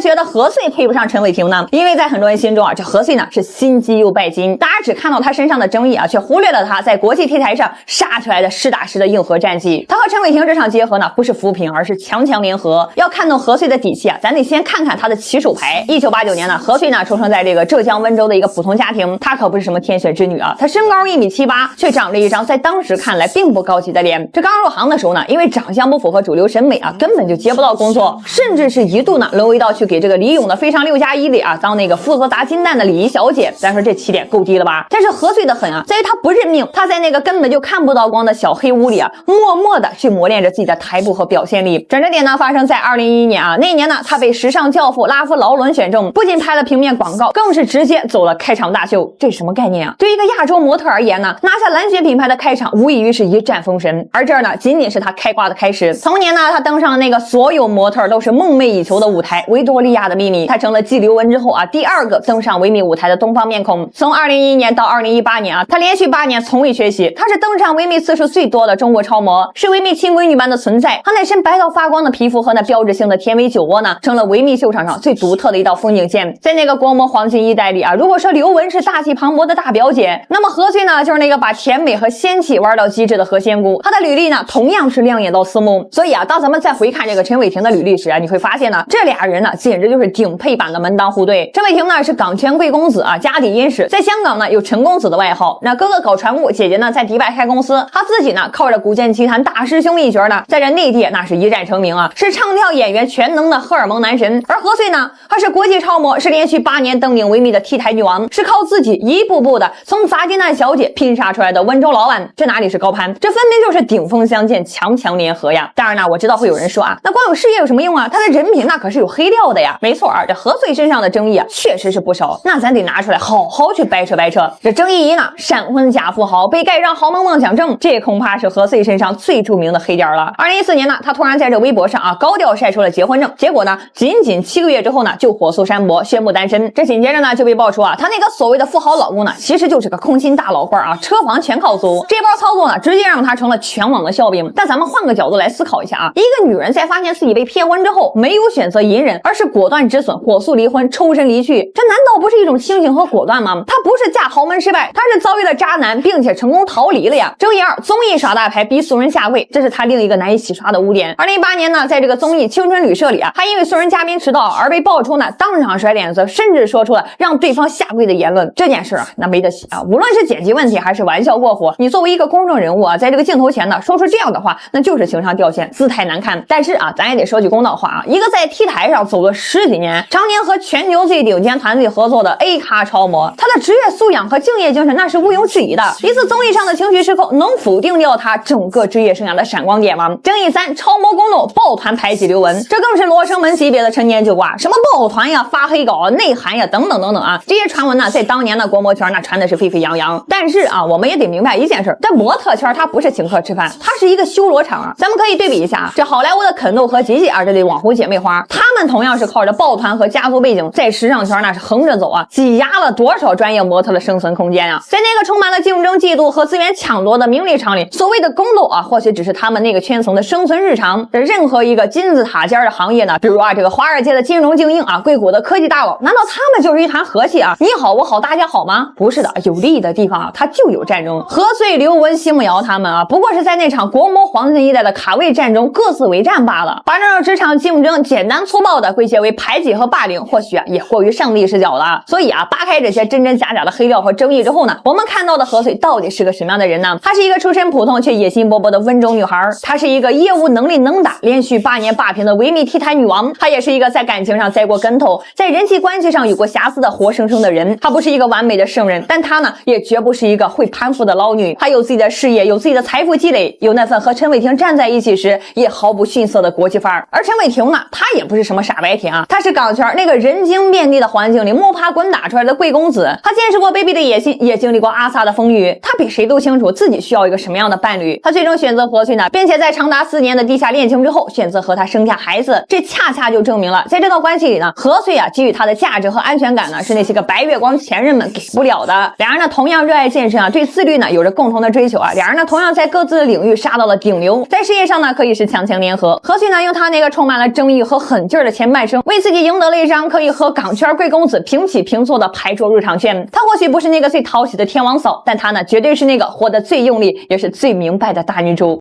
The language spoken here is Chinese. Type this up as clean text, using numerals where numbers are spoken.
觉得何穗配不上陈伟霆呢？因为在很多人心中啊，这何穗呢是心机又拜金，大家只看到他身上的争议啊，却忽略了他在国际 T 台上杀出来的实打实的硬核战绩。他和陈伟霆这场结合呢，不是扶贫，而是强强联合。要看懂何穗的底气啊，咱得先看看他的起手牌。1989年呢，何穗呢出生在这个浙江温州的一个普通家庭，她可不是什么天选之女啊，她身高1.78米，却长着一张在当时看来并不高级的脸。这刚入行的时候呢，因为长相不符合主流审美啊，根本就接不到工作，甚至是一度呢沦为到去给这个李咏的《非常6+1》里啊当那个负责砸金蛋的礼仪小姐。咱说这起点够低了吧？但是何穗的狠啊，在于他不认命，他在那个根本就看不到光的小黑屋里啊，默默的去磨练着自己的台步和表现力。转折点呢发生在2011年啊，那一年呢他被时尚教父拉夫劳伦选中，不仅拍了平面广告，更是直接走了开场大秀。这是什么概念啊？对一个亚洲模特而言呢，拿下蓝雪品牌的开场无异于是一战封神，而这儿呢仅仅是他开挂的开始。同年呢，他登上那个所有模特都是梦寐以求的舞台——维多利亚的秘密。他成了继刘雯之后啊第2个登上维密舞台的东方面孔。从2011年到2018年啊，他连续8年从未缺席。他是登上维密次数最多的中国超模，是维密亲闺女般的存在。他那身白到发光的皮肤和那标志性的甜美酒窝呢，成了维密秀场上最独特的一道风景线。在那个国模黄金一代里啊，如果说刘雯是大气磅礴的大表姐，那么何穗呢就是那个把甜美和仙气玩到极致的何仙姑。她的履历呢同样是亮眼到刺目。所以啊，当咱们再回看这个陈伟霆的履历时啊，你会发现呢，这俩人呢简直就是顶配版的门当户对。陈伟霆呢是港圈贵公子啊，家底殷实，在香港呢有陈公子的外号。那哥哥搞船务，姐姐呢在迪拜开公司，他自己呢靠着古剑奇谭大师兄一角呢，在这内地那是一战成名啊，是唱跳演员全能的荷尔蒙男神。而何穗呢，她是国际超模，是连续8年登顶维密的 T 台女王，是靠自己一步步的从砸金蛋小姐拼杀出来的温州老板。这哪里是高攀，这分明就是顶峰相见，强强联合呀。当然呢，我知道会有人说啊，那光有事业有什么用啊？他的人品那可是有黑料的呀。没错啊，这何穗身上的争议啊确实是不少，那咱得拿出来好好去掰扯掰扯。这争议一呢，闪婚假富豪，被盖上豪门妄想症，这恐怕是何穗身上最著名的黑点了。2014年呢，他突然在这微博上啊高调晒出了结婚证，结果呢仅7个月之后呢就火速删博，宣布单身。这紧接着呢就被爆出啊，他那个所谓的富豪老公呢其实就是个空心大老官啊，车房全靠租。这包操作呢直接让他成了全网的笑柄。但咱们换个角度来思考一下啊，一个女人在发现自己被骗婚之后，没有选择隐忍，而是果断止损，火速离婚，抽身离去，这难道不是一种清醒和果断吗？她不是嫁豪门失败，她是遭遇了渣男，并且成功逃离了呀。争议2，综艺耍大牌逼素人下跪，这是她另一个难以洗刷的污点。2018年呢，在这个综艺青春旅社里啊，她因为素人嘉宾迟到而被爆出呢当场甩脸子，甚至说出了让对方下跪的言论。这件事啊，那没得洗啊，无论是剪辑问题还是玩笑过火，你作为一个公众人物啊，在这个镜头前呢说出这样的话，那就是情商掉线，姿态难看。但是啊，咱也得说句公道话啊，一个在 T 台上走了10几年，常年和全球最顶尖团队合作的 A 咖超模，他的职业素养和敬业精神那是毋庸置疑的。一次综艺上的情绪失控，能否定掉他整个职业生涯的闪光点吗？争议3，超模宫斗抱团排挤刘雯，这更是罗生门级别的陈年旧挂，什么抱团呀、发黑稿啊、内涵呀等等等等啊，这些传闻呢，在当年的国模圈那传的是沸沸扬扬。但是啊，我们也得明白一件事，这模特圈它不是请客吃饭，它是一个修罗场啊。咱们可以对比一下，这好莱坞的肯豆和吉吉啊，这对网红姐妹花，她们同样是靠着抱团和家族背景，在时尚圈那是横着走啊，挤压了多少专业模特的生存空间啊！在那个充满了竞争、嫉妒和资源抢夺的名利场里，所谓的宫斗啊，或许只是他们那个圈层的生存日常。这任何一个金字塔尖的行业呢，比如啊这个华尔街的金融精英啊，硅谷的科技大佬，难道他们就是一团和气啊？你好我好大家好吗？不是的，有利益的地方啊，它就有战争。何穗、刘雯、奚梦瑶他们啊，不过是在那场国模黄金一代的卡位战中各自为战罢了。把这种职场竞争简单粗暴的归结为排挤和霸凌，或许啊也过于上帝视角了。所以啊，扒开这些真真假假的黑料和争议之后呢，我们看到的何穗到底是个什么样的人呢？她是一个出身普通却野心勃勃的温州女孩，她是一个业务能力能打，连续8年霸屏的维密 T 台女王，她也是一个在感情上栽过跟头，在人际关系上有过瑕疵的活生生的人。她不是一个完美的圣人，但她呢也绝不是一个会攀附的捞女。她有自己的事业，有自己的财富积累，有那份和陈伟霆站在一起时也毫不逊色的国际范儿。而陈伟霆呢，他也不是什么傻白甜啊，他是港圈那个人精遍地的环境里摸爬滚打出来的贵公子，他见识过卑鄙的野心，也经历过阿萨的风雨，他比谁都清楚自己需要一个什么样的伴侣。他最终选择何穗呢，并且在长达4年的地下恋情之后选择和他生下孩子，这恰恰就证明了在这段关系里呢，何穗啊给予他的价值和安全感呢，是那些个白月光前任们给不了的。两人呢同样热爱健身啊，对自律呢有着共同的追求啊，两人呢同样在各自的领域杀到了顶流，在事业上呢可以是强强联合。何穗呢用他那个充满了争议和狠劲儿的前半生生，为自己赢得了一张可以和港圈贵公子平起平坐的牌桌入场券。她或许不是那个最讨喜的天王嫂，但她呢，绝对是那个活得最用力，也是最明白的大女主。